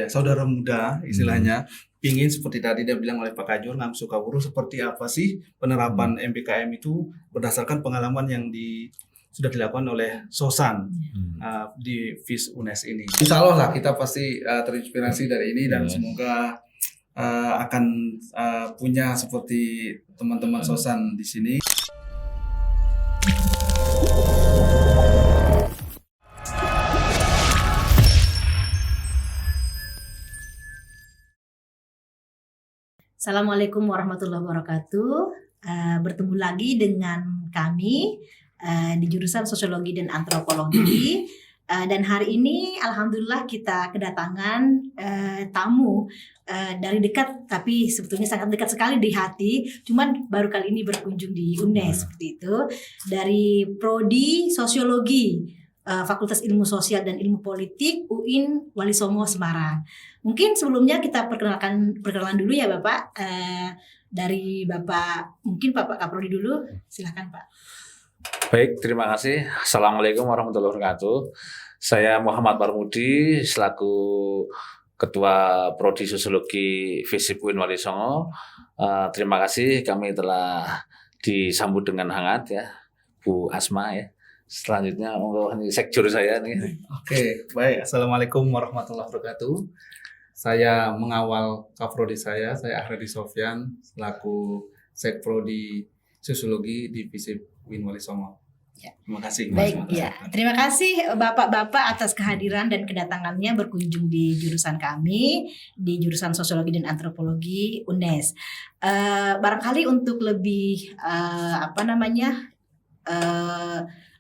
saudara muda istilahnya, pingin seperti tadi dia bilang oleh Pak Kajur Ngamsu Kawuru, seperti apa sih penerapan MBKM itu berdasarkan pengalaman yang sudah dilakukan oleh Sosan di FIS UNES ini. Insya Allah lah kita pasti terinspirasi dari ini dan semoga akan punya seperti teman-teman Sosan di sini. Assalamualaikum warahmatullahi wabarakatuh. Bertemu lagi dengan kami di jurusan Sosiologi dan Antropologi. Dan hari ini alhamdulillah kita kedatangan tamu dari dekat, tapi sebetulnya sangat dekat sekali di hati. Cuman baru kali ini berkunjung di UNES seperti itu. Dari Prodi Sosiologi, Fakultas Ilmu Sosial dan Ilmu Politik UIN Wali Songo Semarang. Mungkin sebelumnya kita perkenalan dulu ya Bapak. Dari Bapak, mungkin Bapak Kaprodi dulu, silakan Pak. Baik, terima kasih. Assalamualaikum warahmatullahi wabarakatuh. Saya Muhammad Parmudi selaku Ketua Prodi Sosiologi FISIP UIN Wali Songo. Terima kasih kami telah disambut dengan hangat ya, Bu Asma ya. Selanjutnya ini sekjur saya nih. Oke, baik. Assalamualaikum warahmatullahi wabarakatuh. Saya mengawal Kaprodi saya Ahredi Sofyan selaku Sekprodi Sosiologi di FISIP UIN Wali Songo. Ya. Terima kasih. Baik, ya. Terima kasih Bapak-bapak atas kehadiran dan kedatangannya berkunjung di jurusan kami, di jurusan Sosiologi dan Antropologi UNES. Barangkali untuk lebih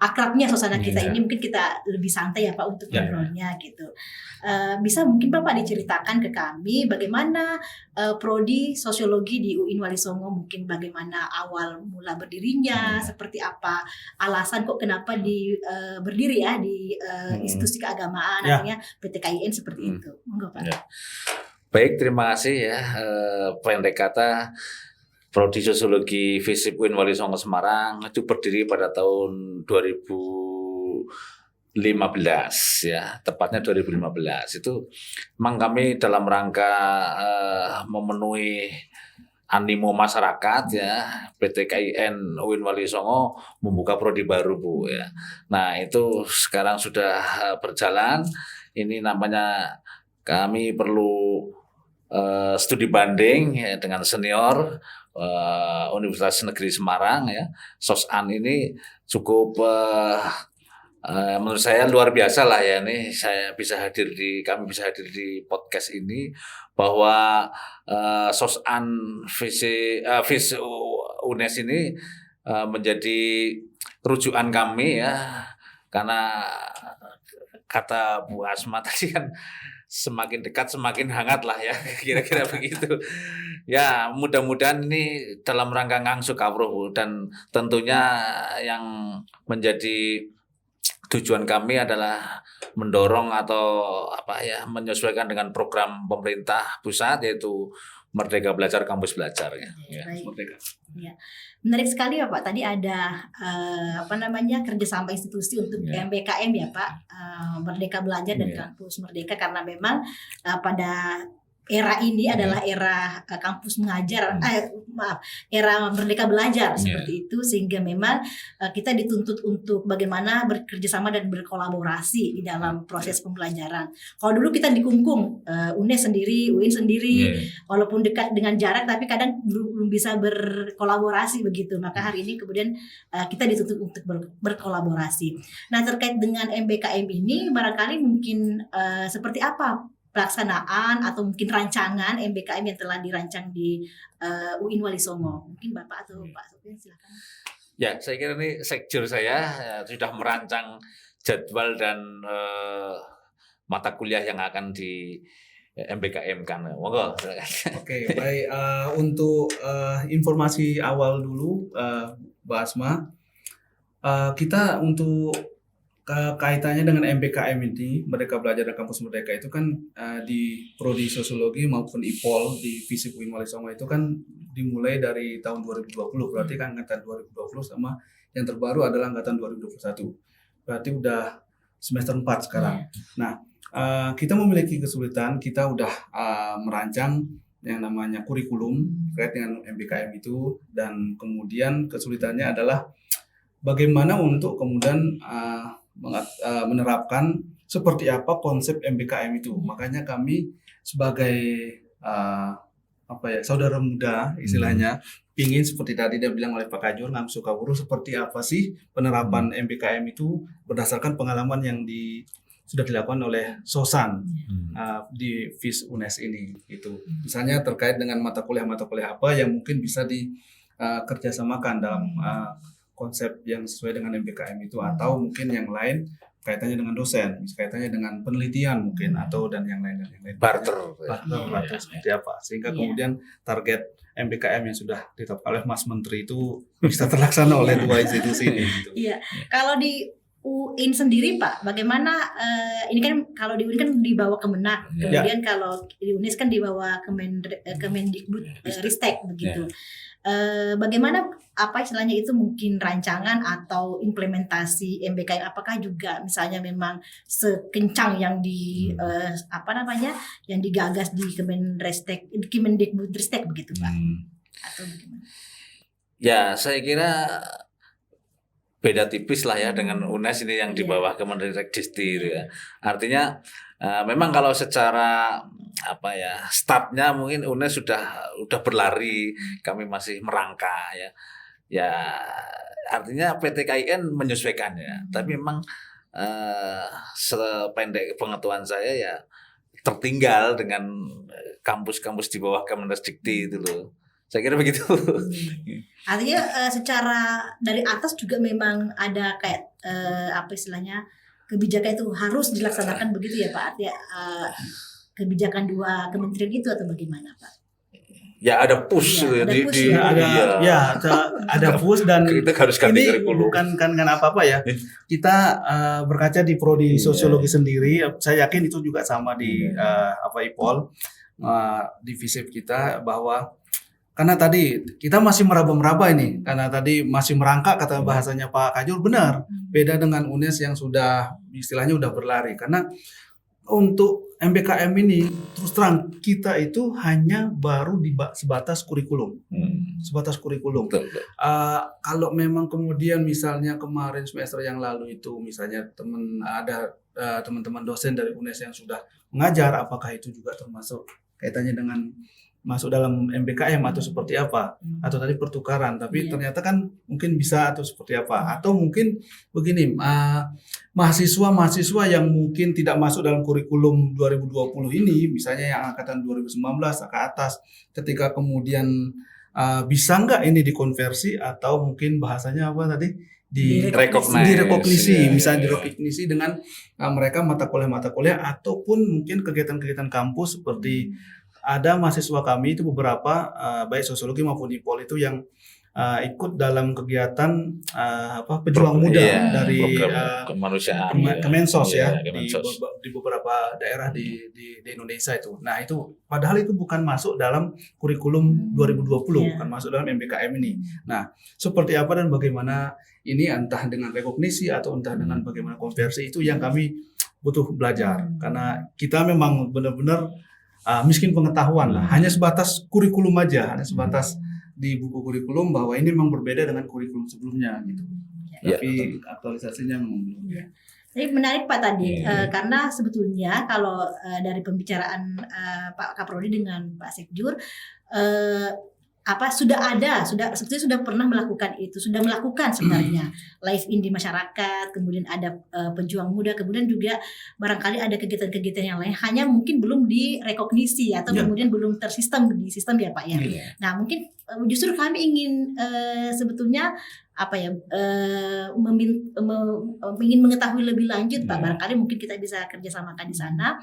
akrabnya suasana kita ini, mungkin kita lebih santai ya Pak untuk ngobrolnya gitu. Bisa mungkin Bapak diceritakan ke kami bagaimana Prodi Sosiologi di UIN Wali Songo, mungkin bagaimana awal mula berdirinya, seperti apa alasan kok kenapa berdiri ya di institusi keagamaan, namanya PTKIN seperti itu. Monggo Pak. Baik, terima kasih ya. Pendek kata, Prodi Sosiologi FISIP UIN Wali Songo Semarang itu berdiri pada tahun 2015 ya, tepatnya 2015. Itu memang kami dalam rangka memenuhi animo masyarakat ya, PTKIN UIN Wali Songo membuka prodi baru Bu ya. Nah, itu sekarang sudah berjalan. Ini namanya kami perlu studi banding ya, dengan senior Universitas Negeri Semarang ya. SOSAN ini cukup menurut saya luar biasa lah ya, ini kami bisa hadir di podcast ini, bahwa SOSAN FIS UNES ini menjadi rujukan kami ya, karena kata Bu Asma tadi kan semakin dekat semakin hangat lah ya, kira-kira begitu. Ya, mudah-mudahan ini dalam rangka ngangsu kawruh, dan tentunya yang menjadi tujuan kami adalah mendorong atau menyesuaikan dengan program pemerintah pusat, yaitu Merdeka Belajar Kampus Belajar ya. Baik. Merdeka. Ya. Menarik sekali ya Pak, tadi ada kerjasama institusi untuk MBKM ya Pak, Merdeka Belajar dan Kampus Merdeka, karena memang pada era ini adalah era kampus mengajar, era Merdeka Belajar seperti itu, sehingga memang kita dituntut untuk bagaimana bekerjasama dan berkolaborasi di dalam proses pembelajaran. Kalau dulu kita dikungkung, UNES sendiri, UIN sendiri, walaupun dekat dengan jarak, tapi kadang belum bisa berkolaborasi begitu. Maka hari ini kemudian kita dituntut untuk berkolaborasi. Nah, terkait dengan MBKM ini, barangkali mungkin seperti apa pelaksanaan atau mungkin rancangan MBKM yang telah dirancang di UIN Wali Songo? Mungkin Bapak atau Pak Sofyan silakan. Ya, saya kira ini sekjur saya sudah merancang jadwal dan mata kuliah yang akan di MBKM kan. Monggo. Oke, baik. Untuk informasi awal dulu, Mbak Asma, kita untuk kaitannya dengan MBKM ini, Merdeka Belajar dan Kampus Merdeka itu kan di Prodi Sosiologi maupun IPOL di FISIP UIN Wali Songo itu kan dimulai dari tahun 2020, berarti kan angkatan 2020 sama yang terbaru adalah angkatan 2021. Berarti udah semester 4 sekarang. Nah, kita memiliki kesulitan, kita udah merancang yang namanya kurikulum terkait dengan MBKM itu, dan kemudian kesulitannya adalah bagaimana untuk kemudian menerapkan seperti apa konsep MBKM itu. Makanya kami sebagai saudara muda istilahnya, pingin seperti tadi dia bilang oleh Pak Kajur Ngamsu Kawuru, seperti apa sih penerapan MBKM itu berdasarkan pengalaman yang sudah dilakukan oleh Sosan di FIS UNES ini gitu. Misalnya terkait dengan mata kuliah apa yang mungkin bisa dikerjasamakan dalam konsep yang sesuai dengan MBKM itu, atau mungkin yang lain kaitannya dengan dosen, kaitannya dengan penelitian mungkin, atau dan yang lain. Barter Seperti apa, sehingga kemudian target MBKM yang sudah ditetapkan oleh Mas Menteri itu bisa terlaksana oleh dua institusi ini. Gitu. Iya, kalau di UIN sendiri Pak, bagaimana ini kan kalau di UIN kan di bawah Kemenak, kemudian kalau di UNES kan di bawah Kemendikbud Ristek begitu. Bagaimana apa istilahnya itu, mungkin rancangan atau implementasi MBKM, apakah juga misalnya memang sekencang yang yang digagas di Kemendikbud Ristek begitu Pak? Atau bagaimana? Ya, saya kira beda tipis lah ya dengan UNES ini yang di bawah Kemendikbudristek gitu ya. Artinya memang kalau secara startnya mungkin UNES sudah berlari, kami masih merangka ya. Ya artinya PT KIN menyesuaikan ya. Tapi memang sependek pengetahuan saya ya tertinggal dengan kampus-kampus di bawah Kemendikbudristek itu loh. Saya kira begitu. Artinya secara dari atas juga memang ada kayak istilahnya kebijakan itu harus dilaksanakan begitu ya Pak? Artinya kebijakan dua kementerian itu atau bagaimana Pak? Ya ada push ada push, dan kita harus ganti ini kurikulum. bukan apa-apa ya. Kita berkaca di prodi sosiologi sendiri, saya yakin itu juga sama di IPOL, di FISIP kita, bahwa karena tadi kita masih meraba-meraba ini, karena tadi masih merangkak kata bahasanya Pak Kajur, benar. Beda dengan UNES yang sudah istilahnya udah berlari. Karena untuk MBKM ini terus terang kita itu hanya baru sebatas kurikulum. Sebatas kurikulum. Kalau memang kemudian misalnya kemarin semester yang lalu itu misalnya ada teman-teman dosen dari UNES yang sudah mengajar, apakah itu juga termasuk kaitannya dengan masuk dalam MBKM atau seperti apa, atau tadi pertukaran, tapi ternyata kan mungkin bisa atau seperti apa, atau mungkin begini, mahasiswa yang mungkin tidak masuk dalam kurikulum 2020 ini, misalnya yang angkatan 2019 ke atas, ketika kemudian bisa nggak ini dikonversi, atau mungkin bahasanya apa tadi, direkognisi, misalnya direkognisi dengan mereka mata kuliah ataupun mungkin kegiatan-kegiatan kampus seperti ada mahasiswa kami itu beberapa baik sosiologi maupun IPOL itu yang ikut dalam kegiatan pejuang muda dari kemanusiaan Kemensos di beberapa daerah di Indonesia itu. Nah itu padahal itu bukan masuk dalam kurikulum 2020, bukan masuk dalam MBKM ini. Nah seperti apa dan bagaimana ini, entah dengan rekognisi atau entah dengan bagaimana konversi, itu yang kami butuh belajar, karena kita memang benar-benar miskin pengetahuan lah, hanya sebatas kurikulum aja, hanya sebatas di buku kurikulum bahwa ini memang berbeda dengan kurikulum sebelumnya gitu. Tapi aktualisasinya memang belum. Jadi menarik Pak tadi, karena sebetulnya kalau dari pembicaraan Pak Kaprodi dengan Pak Sekjur, sebetulnya sudah pernah melakukan itu, sudah melakukan sebenarnya live in di masyarakat, kemudian ada pejuang muda, kemudian juga barangkali ada kegiatan-kegiatan yang lain, hanya mungkin belum direkognisi atau kemudian belum tersistem di sistem ya Pak ya. Nah mungkin justru kami ingin sebetulnya ingin mengetahui lebih lanjut Pak, barangkali mungkin kita bisa kerjasamakan di sana.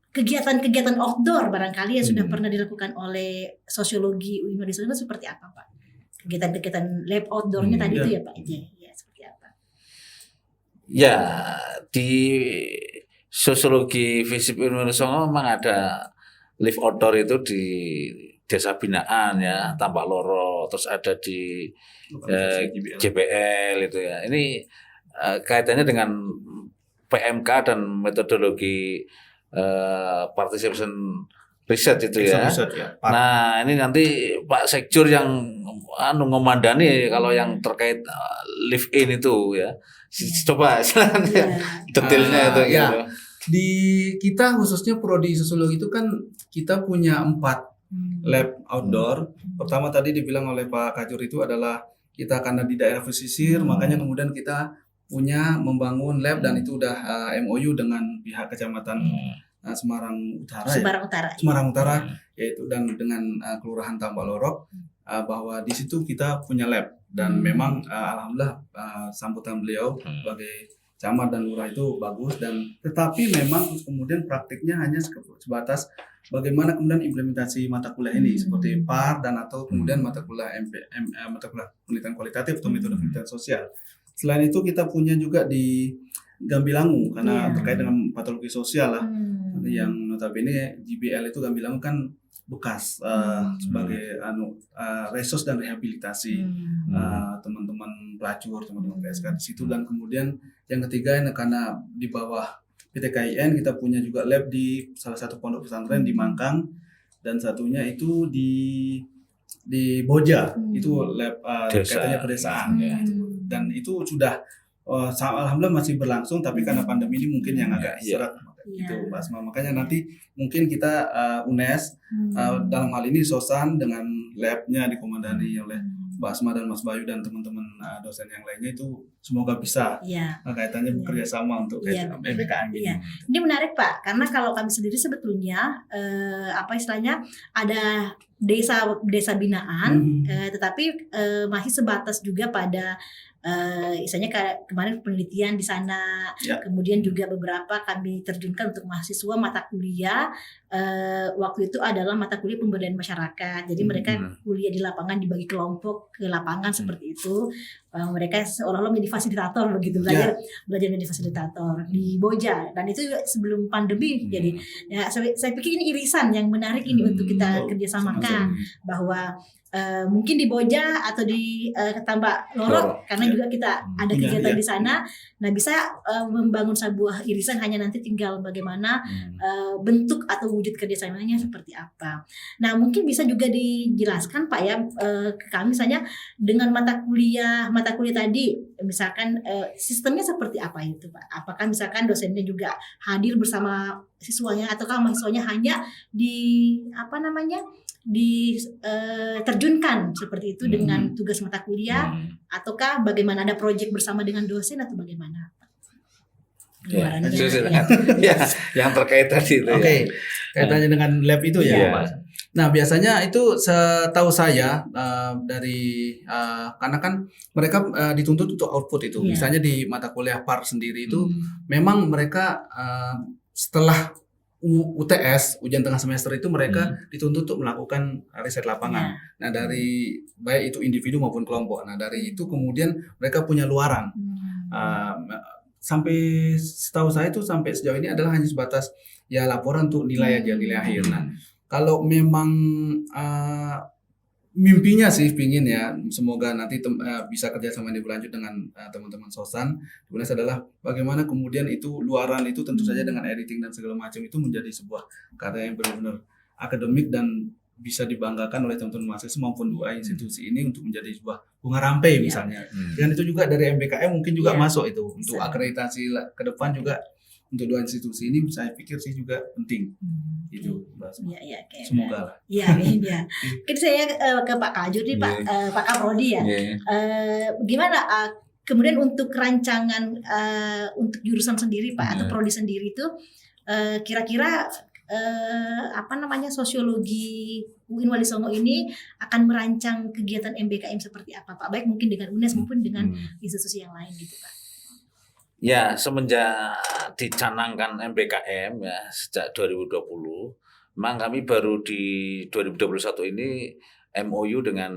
Kegiatan-kegiatan outdoor barangkali yang sudah pernah dilakukan oleh sosiologi UIN itu seperti apa Pak? Kegiatan-kegiatan lab outdoornya tadi itu ya Pak? Ya, seperti apa? Ya, di sosiologi FISIP Indonesia memang ada live outdoor itu di desa binaan ya, Tambak Loro, terus ada di JBL itu ya. Ini kaitannya dengan PMK dan metodologi participation research itu ya. Riset ya. Pak. Nah, ini nanti Pak Sekjur yang ngomandani kalau yang terkait live in itu ya. Coba silakan Iya. detailnya itu ya. gitu. Di kita khususnya prodi sosiologi itu kan kita punya 4 lab outdoor. Pertama tadi dibilang oleh Pak Kajur itu adalah kita karena di daerah pesisir, makanya kemudian kita punya membangun lab dan itu udah MOU dengan pihak Kecamatan Semarang Utara ya. Semarang Utara. Semarang Utara yaitu dan dengan Kelurahan Tambak Lorok bahwa di situ kita punya lab dan memang alhamdulillah sambutan beliau sebagai camat dan lurah itu bagus dan tetapi memang kemudian praktiknya hanya sebatas bagaimana kemudian implementasi mata kuliah ini seperti PAR dan atau kemudian mata kuliah mata kuliah penelitian kualitatif atau metode penelitian sosial. Selain itu kita punya juga di Gambilangu karena terkait dengan patologi sosial lah yang notabene GBL itu Gambilangu kan bekas sebagai resos dan rehabilitasi teman-teman pelacur, teman-teman PSK di situ dan kemudian yang ketiga karena di bawah PT KIN kita punya juga lab di salah satu pondok pesantren di Mangkang dan satunya itu di Boja itu lab katanya pedesaan dan itu sudah alhamdulillah masih berlangsung tapi karena pandemi ini mungkin yang agak serat itu Mbak Asma makanya nanti mungkin kita UNES dalam hal ini SOSAN dengan labnya dikomandani oleh Mbak Asma dan Mas Bayu dan teman-teman dosen yang lainnya itu semoga bisa kaitannya bekerja sama untuk MBKM ini. Ini menarik Pak karena kalau kami sendiri sebetulnya apa istilahnya ada desa binaan tetapi masih sebatas juga pada misalnya kemarin penelitian di sana, kemudian juga beberapa kami terjunkan untuk mahasiswa mata kuliah waktu itu adalah mata kuliah pemberdayaan masyarakat. Jadi mereka kuliah di lapangan dibagi kelompok ke lapangan seperti itu. Mereka seolah-olah menjadi fasilitator begitu belajar menjadi fasilitator di Boja dan itu sebelum pandemi. Jadi ya saya pikir ini irisan yang menarik ini untuk kita kerjasamakan bahwa mungkin di Boja atau di Tambak Lorok karena juga kita ada kegiatan di sana. Nah bisa membangun sebuah irisan hanya nanti tinggal bagaimana bentuk atau wujud kerjasamanya seperti apa. Nah mungkin bisa juga dijelaskan Pak ya ke kami misalnya dengan mata kuliah tadi misalkan sistemnya seperti apa itu Pak? Apakah misalkan dosennya juga hadir bersama siswanya ataukah mahasiswanya hanya terjunkan seperti itu dengan tugas mata kuliah ataukah bagaimana ada proyek bersama dengan dosen atau bagaimana? Yang terkait tadi itu. Oke, kaitannya dengan lab itu ya, Pak. Nah biasanya itu setahu saya dari karena kan mereka dituntut untuk output itu. Misalnya di mata kuliah PAR sendiri itu memang mereka setelah UTS ujian tengah semester itu mereka dituntut untuk melakukan riset lapangan. Nah dari baik itu individu maupun kelompok. Nah dari itu kemudian mereka punya luaran. Sampai setahu saya itu sampai sejauh ini adalah hanya sebatas ya laporan untuk nilai aja nilai akhir. Nah kalau memang mimpinya sih pingin ya semoga nanti bisa kerjasama ini berlanjut dengan teman-teman SOSAN. Kemudian adalah bagaimana kemudian itu luaran itu tentu saja dengan editing dan segala macam itu menjadi sebuah karya yang benar-benar akademik dan bisa dibanggakan oleh teman-teman mahasiswa maupun dua institusi ini untuk menjadi sebuah bunga rampai misalnya. Dan itu juga dari MBKM mungkin juga masuk itu untuk akreditasi ke depan juga untuk dua institusi ini saya pikir sih juga penting. Itu semoga lah. Iya. Mungkin saya ke Pak Kajur nih Pak Kaprodi ya. Gimana kemudian untuk rancangan untuk jurusan sendiri Pak atau prodi sendiri itu kira-kira sosiologi UIN Wali Songo ini akan merancang kegiatan MBKM seperti apa Pak? Baik mungkin dengan UNES maupun dengan institusi yang lain gitu Pak. Ya, semenjak dicanangkan MBKM ya sejak 2020, memang kami baru di 2021 ini MOU dengan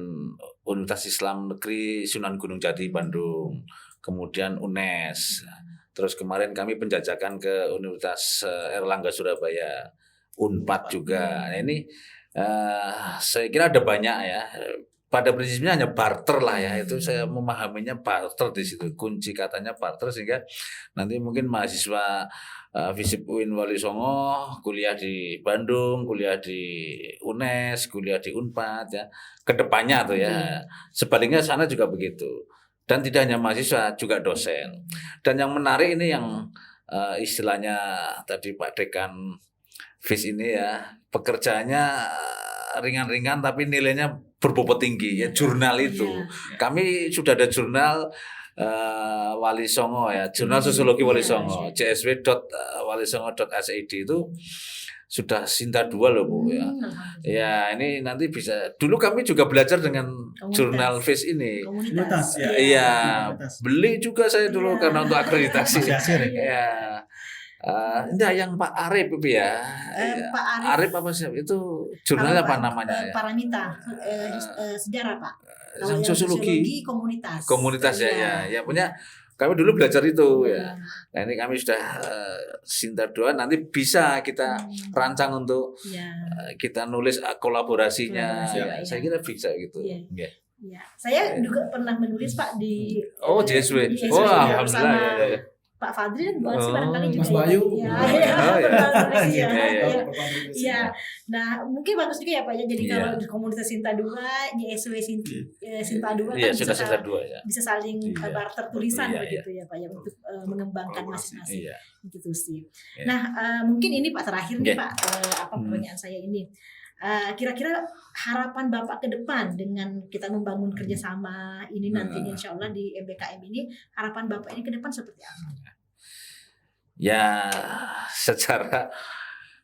Universitas Islam Negeri Sunan Gunung Jati Bandung, kemudian UNES. Terus kemarin kami penjajakan ke Universitas Erlangga Surabaya, Unpad juga. Nah, ini saya kira ada banyak ya pada prinsipnya hanya barter lah ya, itu saya memahaminya barter di situ, kunci katanya barter, sehingga nanti mungkin mahasiswa FISIP UIN Wali Songo kuliah di Bandung, kuliah di UNES, kuliah di Unpad ya, kedepannya tuh ya, sebaliknya sana juga begitu, dan tidak hanya mahasiswa juga dosen. Dan yang menarik ini yang istilahnya tadi Pak Dekan FIS ini ya, pekerjaannya ringan-ringan tapi nilainya berbobot tinggi ya, jurnal itu. Kami sudah ada jurnal Wali Songo ya, jurnal sosiologi Wali Songo, csw.walisongo.sid itu sudah Sinta 2 loh Bu ya. Ya ini nanti bisa. Dulu kami juga belajar dengan jurnal FIS ini. Komunitas. Iya, beli juga saya dulu karena untuk akreditasi. Ya. Enggak, yang Pak Arif itu ya. Pak Arif apa sih itu jurnalnya apa namanya ya? Paramita, sejarah Pak. Yang sosiologi komunitas ya punya kami dulu belajar itu ya. Nah ini kami sudah Sinta 2, nanti bisa kita rancang untuk kita nulis kolaborasinya. Saya kira bisa gitu. Iya. Saya juga pernah menulis Pak di JSW. Alhamdulillah ya. Pak Fadri dan Bu Ansi barangkali juga. Mas Bayu. Iya. Nah, mungkin bagus juga ya Pak ya. Jadi kalau di komunitas Sinta 2, JSW Sinta 2 kan sudah Sinta 2 ya. Bisa saling barter tulisan begitu ya Pak ya, untuk mengembangkan masing-masing institusi. Nah, mungkin ini Pak terakhir nih Pak, pertanyaan saya ini. Kira-kira harapan Bapak ke depan dengan kita membangun kerjasama ini nantinya insya Allah di MBKM ini, harapan Bapak ini ke depan seperti apa? Ya secara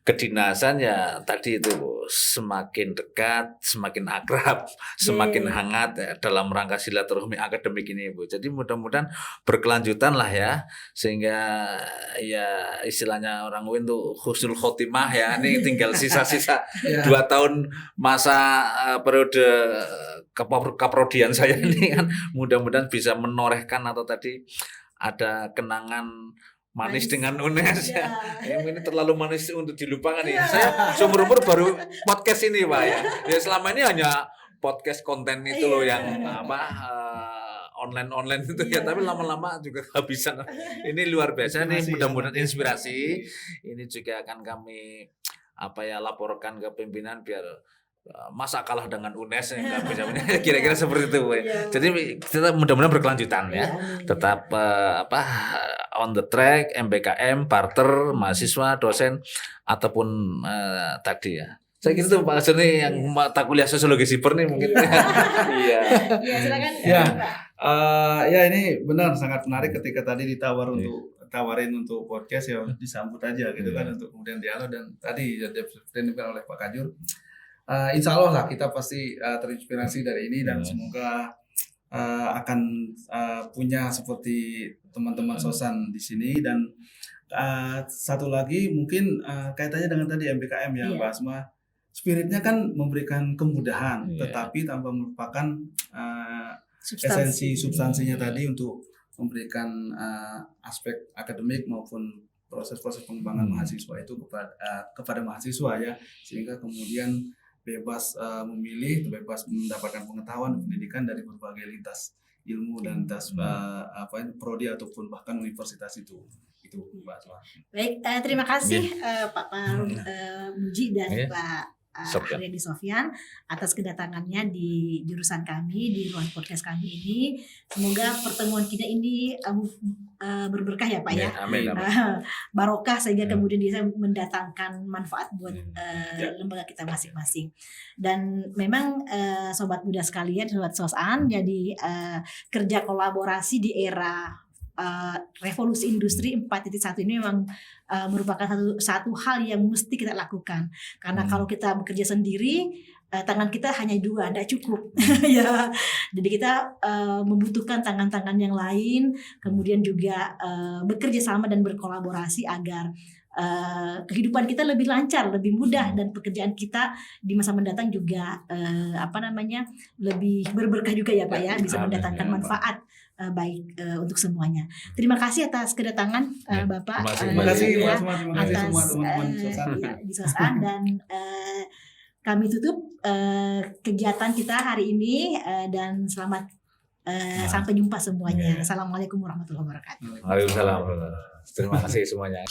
kedinasan ya tadi itu semakin dekat, semakin akrab, semakin hangat ya, dalam rangka silaturahmi akademik ini Bu. Jadi mudah-mudahan berkelanjutan lah ya, sehingga ya istilahnya orang UIN tuh husnul khotimah ya. Ini tinggal sisa-sisa 2 tahun masa periode kaprodian saya ini kan, mudah-mudahan bisa menorehkan atau tadi ada kenangan manis dengan UNES ya. Ini terlalu manis untuk dilupakan ya. Saya seumur-umur baru podcast ini Pak ya. Ya selama ini hanya podcast konten itu loh yang online itu ya, tapi lama-lama juga kehabisan. Ini luar biasa nih, mudah-mudahan inspirasi. Ini juga akan kami laporkan ke pimpinan biar masa kalah dengan UNES yang nggak bisa kira-kira seperti itu Bu. Jadi kita mudah-mudahan berkelanjutan ya. Tetap on the track, MBKM, barter, mahasiswa, dosen ataupun tadi ya. Saya kira itu Pak Asur nih yang mata kuliah sosiologi siber nih mungkin. Iya. Iya, silakan. Ya ini benar, sangat menarik ketika tadi tawarin untuk podcast ya, disambut aja gitu kan, untuk kemudian dialog. Dan tadi disampaikan oleh Pak Kajur, insya Allah lah kita pasti terinspirasi dari ini, dan semoga akan punya seperti teman-teman sosan di sini. Dan satu lagi mungkin kaitannya dengan tadi MBKM ya Mbak Asma, spiritnya kan memberikan kemudahan, tetapi tanpa melupakan substansinya tadi untuk memberikan aspek akademik maupun proses-proses pengembangan mahasiswa itu kepada mahasiswa ya, sehingga kemudian bebas memilih, bebas mendapatkan pengetahuan dan pendidikan dari berbagai lintas ilmu dan lintas prodi ataupun bahkan universitas itu Mbak Asma. Baik, terima kasih Pak Muji dan Pak Haryadi Sofyan atas kedatangannya di jurusan kami, di ruang podcast kami ini. Semoga pertemuan kita ini berberkah ya Pak ya. Amin. Barokah sehingga kemudian bisa mendatangkan manfaat buat lembaga kita masing-masing. Dan memang sobat muda sekalian, sobat sosan, jadi kerja kolaborasi di era revolusi industri 4.1 ini memang merupakan satu hal yang mesti kita lakukan, karena kalau kita bekerja sendiri tangan kita hanya 2, tidak cukup ya. Jadi kita membutuhkan tangan-tangan yang lain, kemudian juga bekerja sama dan berkolaborasi agar kehidupan kita lebih lancar, lebih mudah, dan pekerjaan kita di masa mendatang juga lebih berberkah juga ya Pak ya, bisa mendatangkan manfaat baik untuk semuanya. Terima kasih atas kedatangan Bapak. Terima kasih atas semua teman-teman di Sosan, dan kami tutup kegiatan kita hari ini dan selamat sampai jumpa semuanya. Assalamualaikum warahmatullahi wabarakatuh. Waalaikumsalam. Terima kasih semuanya.